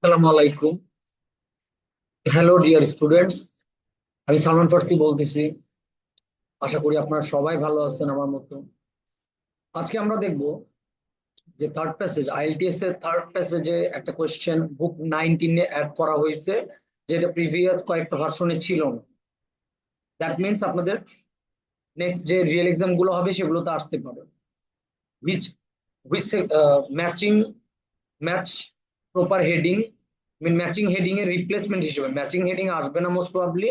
আসসালামু আলাইকুম। Hello dear students, আমি সালমান ফার্সি বলতেছি। আশা করি আপনারা সবাই ভালো আছেন আমার মতো। আজকে আমরা দেখব যে থার্ড প্যাসেজ আইএলটিএস এর থার্ড প্যাসেজে একটা কোয়েশ্চেন বুক 19 এ অ্যাড করা হয়েছে, যেটা প্রিভিয়াস কয়েকটা ভার্সনে ছিল না। দ্যাট মিনস আপনাদের নেক্সট যে রিয়েল এক্সাম গুলো হবে সেগুলোতে আসতে পারে। Which which matching match proper heading, matching heading এর রিপ্লেসমেন্ট হিসেবে ম্যাচিং হেডিং আসবে না মোস্ট প্রবাবলি।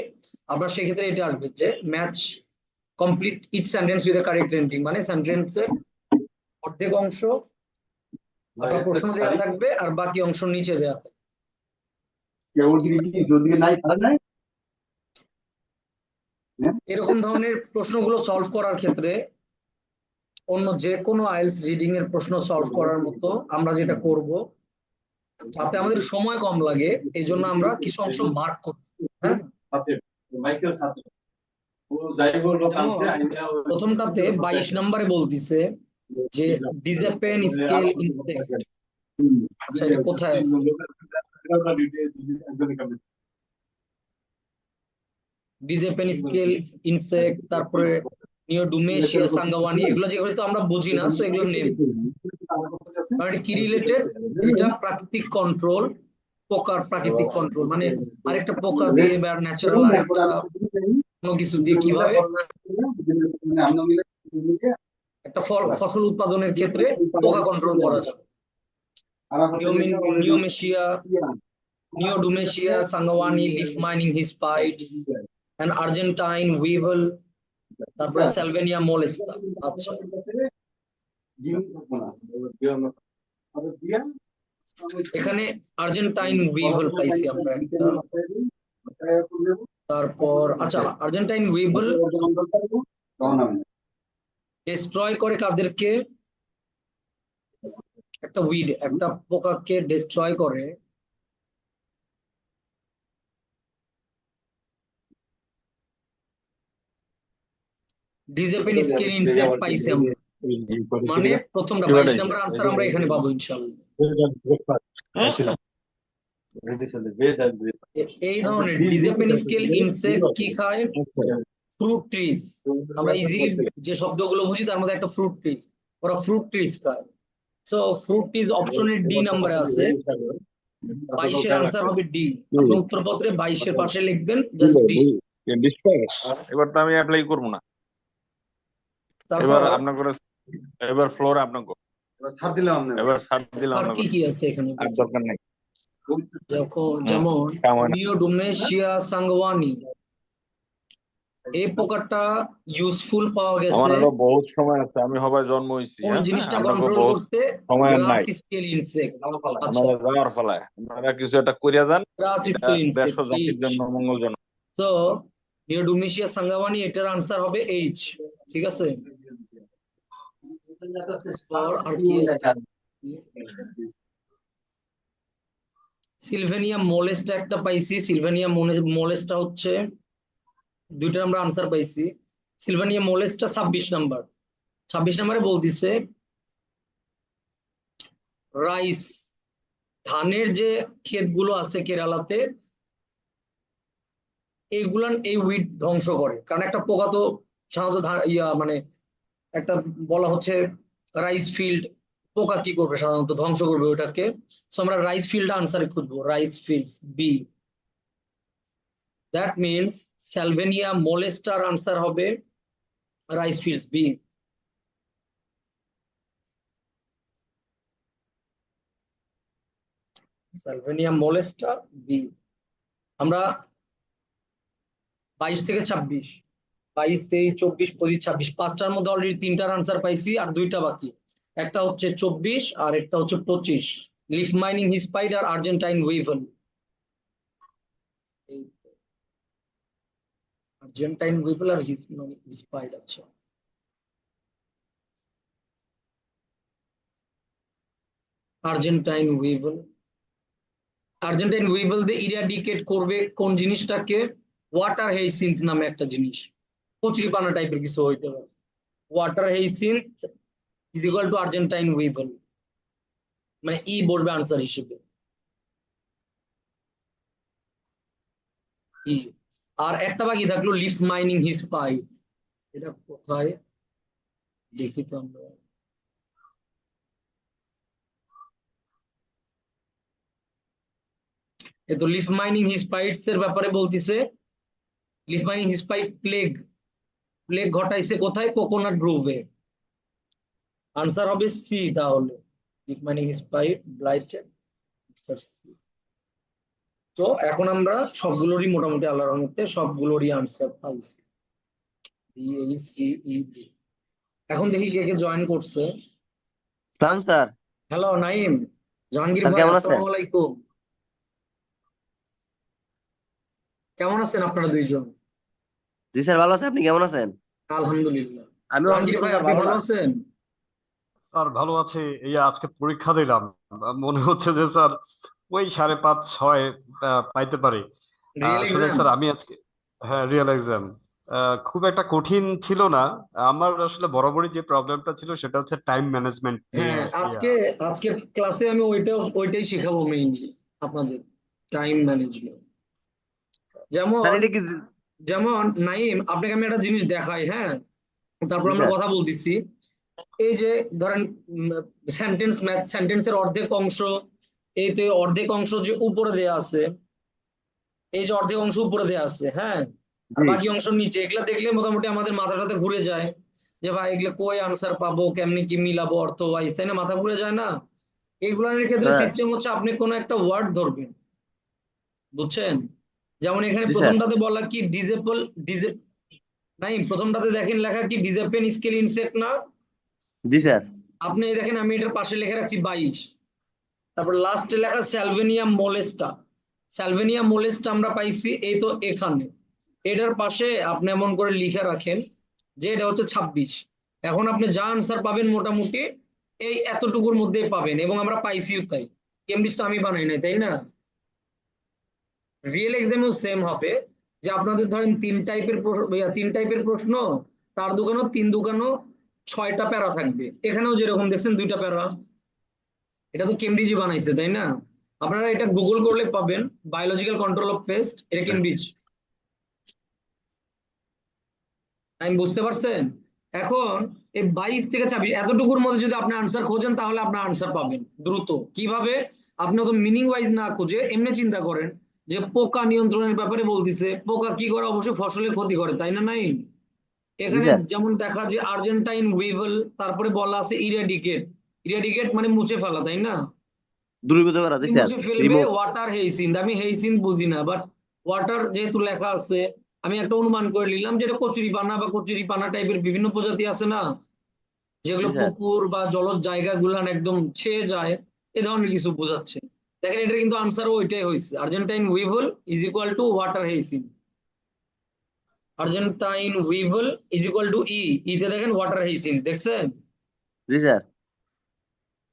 আপনার সেক্ষেত্রে এটা আসবে যে match complete each sentence with correct ending, মানে সেন্টেন্সের অর্ধেক অংশ আপনার প্রশ্ন দেওয়া থাকবে আর বাকি অংশ নিচে দেওয়া থাকবে। ঠিক আছে? এরকম ধরনের প্রশ্নগুলো সলভ করার ক্ষেত্রে অন্য যে কোনো আইএলটিএস রিডিং এর প্রশ্ন সলভ করার মতো আমরা যেটা করব, যাতে আমাদের সময় কম লাগে, এই জন্য আমরা কিছু অংশ মার্ক করব। হ্যাঁ, যেমন প্রথমটাতে 22 নম্বরে বলতিছে যে ডিজেপেন স্কেল ইনসেক্ট। আচ্ছা, এটা কোথায় আছে? ডিজেপেন স্কেল ইনসেক্ট, তারপরে নিওডুমেশিয়া সাঙ্গাওয়ানি, এগুলো যেগুলো তো আমরা বুঝি না, সো এগুলো নেম মানে কি রিলেটেড। এটা প্রাকৃতিক কন্ট্রোল, পোকার প্রাকৃতিক কন্ট্রোল, মানে আরেকটা পোকা দিয়ে বা ন্যাচারাল আরেকটা কোনো কিছু দিয়ে কিভাবে একটা ফসল উৎপাদনের ক্ষেত্রে পোকা কন্ট্রোল করা যায়। নিওমেশিয়া নিওডুমেশিয়া সাঙ্গাওয়ানি লিফ মাইনিং হিজ পাইটস, অ্যান্ড আর্জেন্টাইন উইভল, তারপরে স্যালভেনিয়া মোলেস্তা। আচ্ছা, এখানে আর্জেন্টাইন উইভল পাইছি আমরা একটা। তারপর আচ্ছা, আর্জেন্টাইন উইভল ডিস্ট্রয় করে কাদেরকে? একটা উইড, একটা পোকাকে ডিস্ট্রয় করে ডিজেপেন স্কেল ইনসেক্ট পাইছি আমরা। মানে প্রথমটা 22 নম্বর আনসার আমরা এখানে পাবো ইনশাআল্লাহ। এই ধরনের ডিজেপেন স্কেল ইনসেক্ট কি খায়? Fruit trees. আমরা ইজিলি যে শব্দগুলো বুঝি তার মধ্যে একটা ফ্রুট ট্রিজ, ওরা ফ্রুট ট্রিজ খায়। সো ফ্রুট ট্রিজ অপশনের ডি নম্বরে আছে। 22 এর আনসার হবে ডি। আপনি উত্তরপত্রে 22 এর পাশে লিখবেন জাস্ট ডি। এবার তো আমি অ্যাপ্লাই করবো না, এবার তারপর আপনার করে, এবার ফ্লোর আপনাকে, এবার ছাড় দিলাম আর কি আপনাকে, কি আছে এখানে আর দেখি। দরকার নেই। যেমন কাম হয় না। নিওডুমেশিয়া সাঙ্গওয়ানি, এই পোকাটা ইউজফুল পাওয়া আমার গেছে আরো বহুত সময় আছে, আমি হবার জন্ম হয়েছি। কোন হ্যাঁ, জিনিসটা আপনাকে কন্ট্রোল বহুত করতে? সময় আর গ্রাস নাই। Scale insect. আচ্ছা, আপনারা যাওয়ার ফলায় আপনারা কিছু একটা করিয়া যান, গ্রাস এটা স্কেল দেশ ইনসেক্ট ও জাতির এইচ। জন্য মঙ্গলজনক। তো নিওডুমেশিয়া সাঙ্গাওয়ানি, এটার আনসার হবে এইচ। ঠিক আছে, আর কি আছে? সিলভেনিয়া মোলেস্টা একটা পাইছি। সিলভেনিয়া মোলেস্টা হচ্ছে দুইটা আমরা আনসার পাইছি। সিলভেনিয়া মোলেস্টা 26 নাম্বার। 26 নম্বরে বলতিছে রাইস, ধানের যে ক্ষেতগুলো আছে কেরালাতে, এই উইড ধ্বংস করে। কারণ একটা পোকা তো সাধারণত মানে একটা বলা হচ্ছে রাইস ফিল্ড, পোকা কি করবে? সাধারণত ধ্বংস করবে ওটাকে। সো আমরা রাইস ফিল্ড আনসারে খুঁজবো, rice fields B. That means salvinia মোলেস্টার আনসার হবে rice fields B. Salvinia molesta B. আমরা 22 থেকে 26, 22, 23, 24, 25, 26, পাঁচটার মধ্যে অলরেডি তিনটার আনসার পাইছি, আর দুইটা বাকি। একটা হচ্ছে 24 আর একটা হচ্ছে 25, লিফ মাইনিং হিসপাইড আর আর্জেন্টাইন উইভেল। আর্জেন্টাইন উইভেল আর হিসপাইড। আচ্ছা, আর্জেন্টাইন উইভেল, আর্জেন্টাইন উইভেল দিয়ে ইরাডিকেট করবে কোন জিনিসটাকে? ওয়াটার হেইসিন্থ নামে একটা জিনিস, কচুরিপানা টাইপের কিছু হইতে পারে। Water hyacinth is equal to Argentine weevil, মানে ই বসবে আনসার হিসেবে। ই। আর একটা বাকি থাকলো লিফ মাইনিং হিজ পাই, এটা কোথায় দেখি তো আমরা। এই তো লিফ মাইনিং হিজ পাইটস এর ব্যাপারে বলতিছে। লিফ মাইনিং হিজ পাইট প্লেগ, প্লেগ ঘটাইছে কোথায়? কোকোনাট গ্রোভে। আনসার হবে সি তাহলে। লিফ মাইনিং হিজ পাইট ব্লাইটেড, সি। তো এখন আমরা সবগুলোরই মোটামুটি আল্লাহর রহমতে সবগুলোরই আনসার পাইছি, বি এই সি ই ডি। এখন দেখি কে কে জয়েন করছে। সালাম sir. Hello Naim, Jahangir sir ভাই, কেমন আছেন? আসসালামু আলাইকুম। কেমন আছেন আপনারা দুইজন? জি স্যার ভালো আছে, আপনি কেমন আছেন? আলহামদুলিল্লাহ। আমিও জাহাঙ্গীর অসুস্থ ভাই, স্যার, আপনি ভালো ভালো না। আছেন? স্যার ভালো আছি। এই আজকে পরীক্ষা দিলাম, মনে হচ্ছে যে স্যার ওই 5.5-6 পাইতে পারি। রিয়েল আসলে এক্সাম? স্যার আমি আজকে, হ্যাঁ রিয়েল এক্সাম খুব একটা কঠিন ছিল না। আমার আসলে বরাবরই যে প্রবলেমটা ছিল সেটা হচ্ছে টাইম ম্যানেজমেন্ট নিয়ে। হ্যাঁ, আজকের ক্লাসে আমি ওইটাই শিখাবো মেইনলি আপনাদের, টাইম ম্যানেজমেন্ট। স্যার যেমন এটা কি? যেমন নাইম, আপনাকে আমি একটা জিনিস দেখাই, হ্যাঁ, তারপর জি আমরা স্যার। কথা বলতেছি। এই যে ধরেন সেন্টেন্স, ম্যাথ সেন্টেন্সের অর্ধেক অংশ, এই তো এই অর্ধেক অংশ যে উপরে দেয়া আছে, এই যে অর্ধেক অংশ উপরে দেয়া আছে, হ্যাঁ, আর জি বাকি অংশ নিচে, এগুলা দেখলে মোটামুটি আমাদের মাথাটাতে ঘুরে যায় যে ভাই এগুলো কই আনসার পাবো, কেমনি কি মিলাবো, অর্থ ওয়াইজ, তাই না? মাথা ঘুরে যায় না? এইগুলোর ক্ষেত্রে স্যার। সিস্টেম হচ্ছে আপনি কোনো একটা ওয়ার্ড ধরবেন, বুঝছেন? যেমন এখানে জি স্যার। প্রথমটাতে বলা কি ডিজেবল, ডিজে নাই, প্রথমটাতে দেখেন লেখা কি ডিজেপেন স্কেল ইনসেক্ট না? জি স্যার। আপনি এই দেখেন আমি এটার পাশে লিখে রাখছি 22। তারপর লাস্টে লেখা স্যালভেনিয়াম মোলেস্টা, স্যালভেনিয়াম মোলেস্টা আমরা পাইছি এই তো এখানে। এটার পাশে আপনি এমন করে লিখে রাখেন যে এটা হচ্ছে 26। এখন আপনি যা আনসার পাবেন মোটামুটি এই এতটুকুর মধ্যেই পাবেন, এবং আমরা পাইছিও তাই। কেমব্রিজটা আমি বানাই নাই, তাই না? রিয়েল এক্সামেও সেম হবে, যে আপনাদের ধরেন 3 টাইপের প্রশ্ন, তার দোকানও 6টা প্যারা থাকবে, এখানেও যেরকম দেখছেন 2টা প্যারা। এটা তো কেমব্রিজই বানাইছে, তাই না? আপনারা এটা গুগল করলে পাবেন, বায়োলজিক্যাল কন্ট্রোল অফ পেস্ট, এটা কেমব্রিজ। আমি বুঝতে পারছেন? এখন এই 22 থেকে 26 এতটুকুর মধ্যে যদি আপনি আনসার খোঁজেন তাহলে আপনার আনসার পাবেন দ্রুত। কিভাবে? আপনি তো মিনিং ওয়াইজ না খুঁজে এমনি চিন্তা করেন যে পোকা নিয়ন্ত্রণের ব্যাপারে বলতিছে, পোকা কি করে? অবশ্যই ফসলের ক্ষতি করে, তাই না? নাই, জি এখানে স্যার। যেমন দেখা যে আর্জেন্টাইন উইভেল, তারপরে বলা আছে ইরেডিকেট। ইরেডিকেট মানে মুছে ফেলা, তাই না? দূরীভূত করা, জি কি স্যার। মুছে ফেলবে? রিমুভ। ওয়াটার হেইসিন। আমি হেইসিন বুঝি না, বাট ওয়াটার যেহেতু লেখা আছে, আমি একটা অনুমান করে নিলাম যে এটা কচুরি পানা বা কচুরি পানা টাইপের বিভিন্ন প্রজাতি আছে না, জি যেগুলো স্যার। পুকুর বা জলজ জায়গা গুলান একদম ছেয়ে যায়, এ ধরনের কিছু বোঝাচ্ছে। দেখেন এটা কিন্তু আনসারও ওইটাই হয়েছে, Argentine weevil is equal to water hyacinth. Argentine weevil is equal to ইতে দেখেন ওয়াটার হেইসিন, দেখছেন? জি স্যার।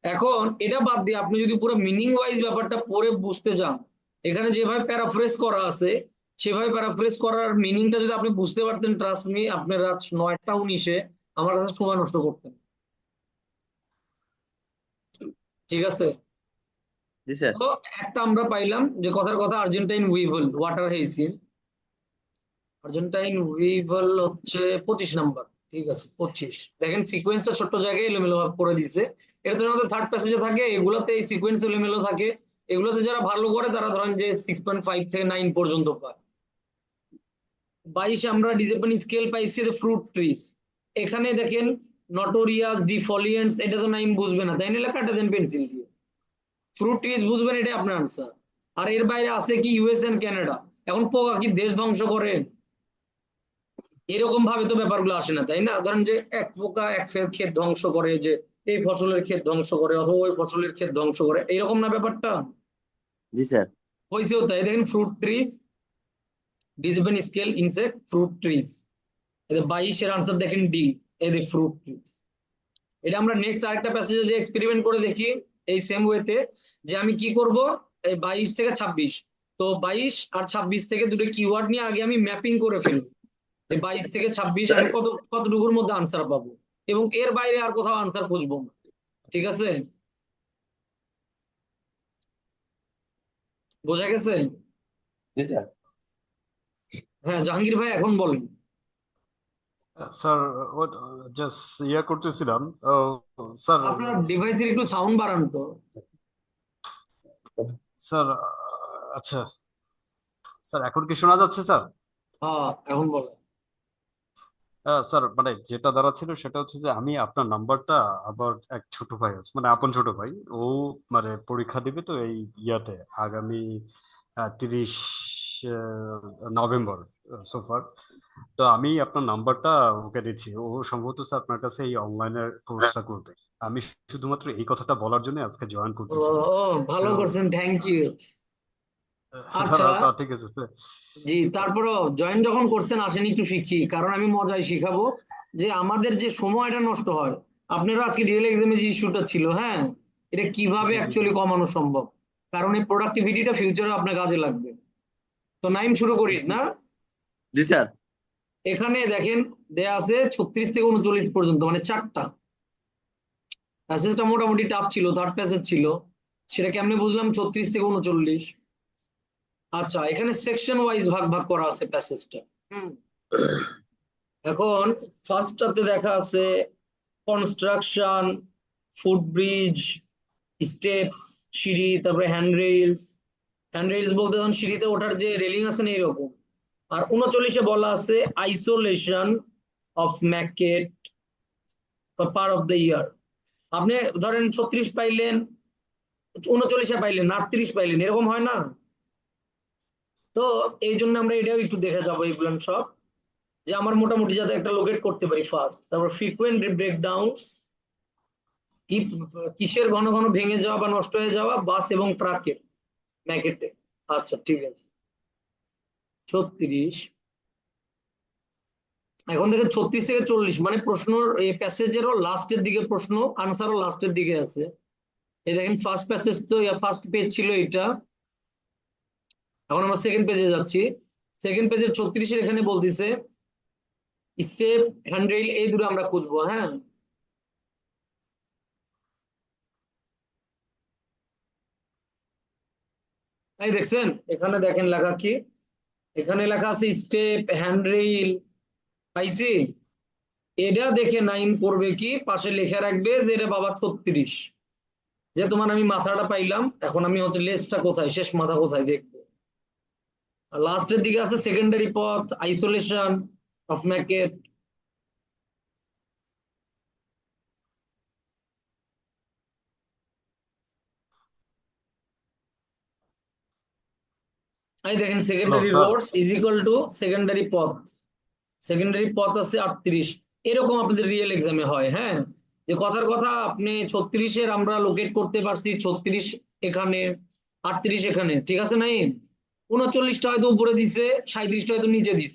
এখন এটা বাদ দিয়ে আপনি যদি পুরো মিনিং ওয়াইজ ব্যাপারটা পড়ে বুঝতে যান, এখানে যেভাবে প্যারাফ্রেজ করা আছে সেভাবে প্যারাফ্রেজ করার মিনিংটা যদি আপনি বুঝতে পারতেন, ট্রাস্ট মি, আপনি রাত 9টা 19-এ আমার কাছে সময় নষ্ট করতেন। ঠিক আছে? জি স্যার। তো একটা আমরা পাইলাম যে কথার কথা আর্জেন্টাইন উইভল ওয়াটার হেইসিন। আর্জেন্টাইন উইভল হচ্ছে 25 নাম্বার। ঠিক আছে, 25। দেখেন সিকোয়েন্সটা ছোট্ট জায়গায় এলোমেলো ভাবে করে দিছে। এটা তো আমাদের থার্ড প্যাসেজে থাকে, এগুলাতে এই সিকোয়েন্স এলোমেলো থাকে। এগুলোতে যারা ভালো করে তারা ধরেন যে 6.5 থেকে 9 পর্যন্ত পায়। 22 আমরা ডিজেপন স্কেল পাইছি ফ্রুট ট্রিজ। এখানে দেখেন নটোরিয়াস ডিফলিয়েন্টস, এটা তো নাইম বুঝবে না, তাই না? লেখাটা দেন পেন্সিল দিয়ে। ফ্রুট ট্রিজ বুঝবেন, এটাই আপনার আনসার। আর এর বাইরে আছে কি ইউএস এন্ড কানাডা। এখন পোকা কি দেশ ধ্বংস করে? এরকম ভাবে তো ব্যাপারগুলো আসে না, তাই না? ধরেন যে এক পোকা এক ক্ষেত ধ্বংস করে, যে এই ফসলের ক্ষেত ধ্বংস করে অথবা ওই ফসলের ক্ষেত ধ্বংস করে, এইরকম না ব্যাপারটা? জি স্যার। হয়েছেও তাই। দেখেন fruit trees, discipline scale insect, fruit trees. এদের 22-এর আনসার দেখেন ডি, এদের ফ্রুট ট্রিজ। এটা আমরা নেক্সট আরেকটা প্যাসেজে যে এক্সপেরিমেন্ট করে দেখি এই সেম ওয়েতে, যে আমি কি করব, এই 22 থেকে 26, তো 22 আর 26 থেকে দুটো কিওয়ার্ড নিয়ে আগে আমি ম্যাপিং করে ফেলবো। এই 22 থেকে 26 আমি কতটুকুর মধ্যে আনসার পাবো, এবং এর বাইরে আর কোথাও আনসার খুঁজবো না। ঠিক আছে? বোঝা গেছে? জি স্যার। হ্যাঁ জাহাঙ্গীর ভাই এখন বলেন। স্যার জাস্ট করতেছিলাম। ও স্যার, আপনার ডিভাইসের একটু সাউন্ড বাড়ান তো। স্যার আচ্ছা স্যার, এখন কি শোনা যাচ্ছে স্যার? হ্যাঁ এখন বলেন। স্যার মানে যেটা দাঁড়াচ্ছিল সেটা হচ্ছে যে আমি আপনার নাম্বারটা, আবার এক ছোট ভাই আছে, মানে আপন ছোট ভাই, ও মানে পরীক্ষা দিবে তো এই ইয়াতে আগামী 30 নভেম্বর সোফার। তো আমি আপনার নাম্বারটা ওকে দিচ্ছি, ও সম্ভবত স্যার আপনার কাছে এই অনলাইনের কোর্সটা করবে। আমি শুধুমাত্র এই কথাটা বলার জন্য আজকে জয়েন ও করতেছি। ও, তো ভালো করছেন, থ্যাংক ইউ। আচ্ছা, ঠিক আছে স্যার। জি তারপরও জয়েন যখন করছেন আসেন একটু শিখি, কারণ আমি মজায় শিখাবো যে আমাদের যে সময়টা নষ্ট হয়। আপনারও আজকে রিয়েল এক্সামে যে ইস্যুটা ছিল, হ্যাঁ, এটা কিভাবে জি জি জি। অ্যাকচুয়ালি কমানো সম্ভব, কারণ এই প্রোডাক্টিভিটিটা ফিউচারে আপনার কাজে লাগবে। তো নাইম শুরু করি জি না। জি স্যার। এখানে দেখেন দেয়া আছে 36 থেকে 39 পর্যন্ত, মানে চারটা প্যাসেজটা মোটামুটি টাফ ছিল, থার্ড প্যাসেজ ছিল। সেটা কেমনে বুঝলাম 36 থেকে 39? আচ্ছা, এখানে সেকশন ওয়াইজ ভাগ ভাগ করা আছে প্যাসেজটা। হুম, এখন ফার্স্টটাতে দেখা আছে কনস্ট্রাকশন, ফুটব্রিজ, স্টেপস, সিঁড়ি, তারপরে হ্যান্ডরেইলস। হ্যান্ডরেইলস বলতে যখন সিঁড়িতে ওঠার যে রেলিং আছে না এরকম। আর 39-এ বলা আছে isolation of Mackett per of the year. আপনি ধরেন 36 পাইলেন, 39-এ পাইলেন, 38 পাইলেন, এরকম হয় না? তো এই জন্য আমরা এটাও একটু দেখে যাবো এগুলো সব, যে আমার মোটামুটি যাতে একটা লোকেট করতে পারি ফার্স্ট। তারপর ফ্রিকুয়েন্ট ব্রেকডাউন, কি কিসের ঘন ঘন ভেঙে যাওয়া বা নষ্ট হয়ে যাওয়া, বাস এবং ট্রাকের ম্যাকেটে। আচ্ছা ঠিক আছে। 36, এখন থেকে 36 থেকে 40 মানে প্রশ্ন, এই প্যাসেজেরও লাস্টের দিকে প্রশ্ন, আনসারও লাস্টের দিকে আছে। এই দেখেন ফার্স্ট প্যাসেজ তো, ফার্স্ট পেজ ছিল এটা। এখন আমরা সেকেন্ড পেজে যাচ্ছি। সেকেন্ড পেজের 36-এর এখানে বলতিছে স্টেপ, হ্যান্ডরেইল, এই দুটো আমরা খুঁজবো, হ্যাঁ। তাই দেখছেন এখানে দেখেন লেখা কি, এখানে লেখা আছে স্টেপ, হ্যান্ডরেইল, পাইছি। এটা দেখে নাইম করবে কি, পাশে লিখে রাখবে যে এটা বাবা 36। যে তোমার আমি মাথাটা পাইলাম, এখন আমি হচ্ছে লেজটা কোথায়, শেষ মাথা কোথায় দেখবো। আর লাস্টের দিকে আছে সেকেন্ডারি পথ, আইসোলেশন অফ ম্যাকেট। এই দেখেন hello secondary sir. Roads is equal to secondary পথ। সেকেন্ডারি পথ আছে 38। এরকম আপনাদের রিয়েল এক্সামে হয়, হ্যাঁ। যে কথার কথা আপনি 36-এর আমরা লোকেট করতে পারছি, 36 এখানে, 38 এখানে, ঠিক আছে নাই? 39টা হয়তো উপরে দিছে, 37টা হয়তো নিচে দিছে।